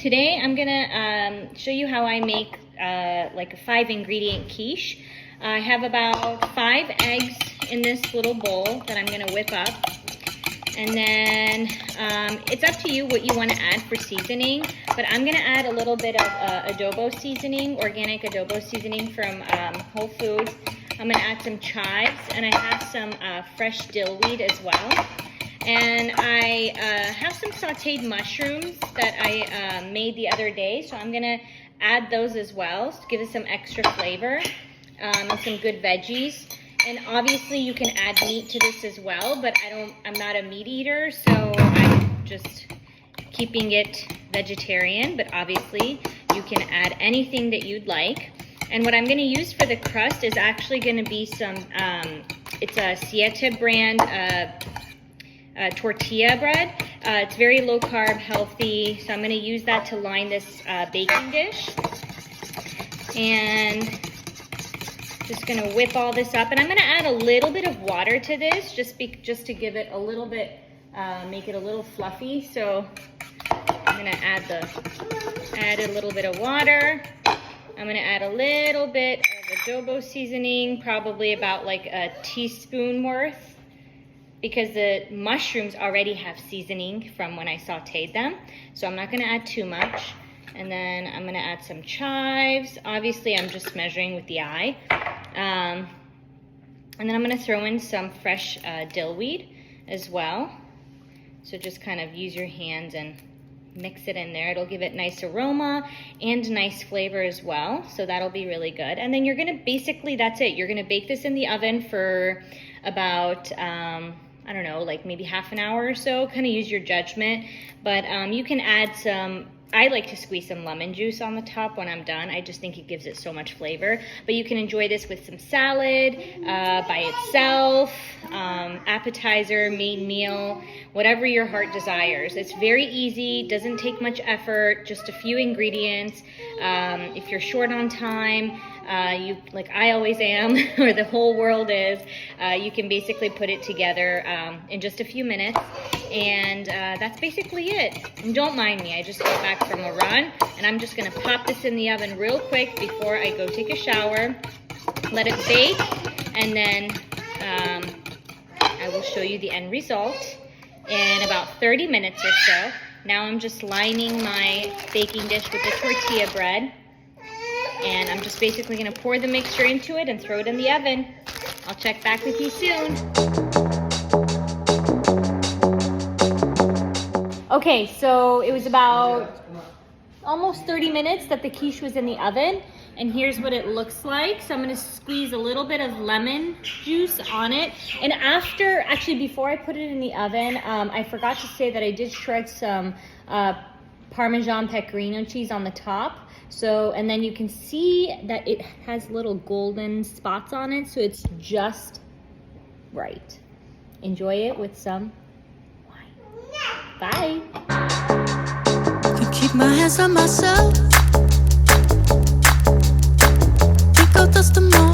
Today I'm gonna show you how I make like a 5-ingredient quiche. I have about 5 eggs in this little bowl that I'm gonna whip up. And then it's up to you what you want to add for seasoning, but I'm gonna add a little bit of adobo seasoning, organic adobo seasoning from Whole Foods. I'm gonna add some chives, and I have some fresh dill weed as well. And I have some sauteed mushrooms that I made the other day, so I'm gonna add those as well to give it some extra flavor, and some good veggies. And obviously you can add meat to this as well, but I'm not a meat eater, so I'm just keeping it vegetarian, but obviously you can add anything that you'd like. And what I'm gonna use for the crust is actually gonna be some, it's a Siete brand tortilla bread. It's very low carb, healthy, so I'm going to use that to line this baking dish. And just going to whip all this up, and I'm going to add a little bit of water to this just to give it a little bit, make it a little fluffy. So I'm going to add a little bit of water. I'm going to add a little bit of adobo seasoning, probably about like a teaspoon worth, because the mushrooms already have seasoning from when I sauteed them. So I'm not gonna add too much. And then I'm gonna add some chives. Obviously, I'm just measuring with the eye. And then I'm gonna throw in some fresh dill weed as well. So just kind of use your hands and mix it in there. It'll give it nice aroma and nice flavor as well. So that'll be really good. And then you're gonna basically, that's it. You're gonna bake this in the oven for about, I don't know, like maybe half an hour or so. Kind of use your judgment. But you can add some, I like to squeeze some lemon juice on the top when I'm done. I just think it gives it so much flavor. But you can enjoy this with some salad, by itself, appetizer, main meal, whatever your heart desires. It's very easy, doesn't take much effort, just a few ingredients. If you're short on time, like I always am, or the whole world is, you can basically put it together in just a few minutes, and that's basically it. And don't mind me, I just got back from a run, and I'm just gonna pop this in the oven real quick before I go take a shower, let it bake, and then I will show you the end result in about 30 minutes or so. Now I'm just lining my baking dish with the tortilla bread. And I'm just basically gonna pour the mixture into it and throw it in the oven. I'll check back with you soon. Okay, so it was about almost 30 minutes that the quiche was in the oven. And here's what it looks like. So I'm gonna squeeze a little bit of lemon juice on it. And actually before I put it in the oven, I forgot to say that I did shred some Parmesan Pecorino cheese on the top. So, and then you can see that it has little golden spots on it, so it's just right. Enjoy it with some wine. Bye. Can keep my hands on myself. Think I'll dust them all.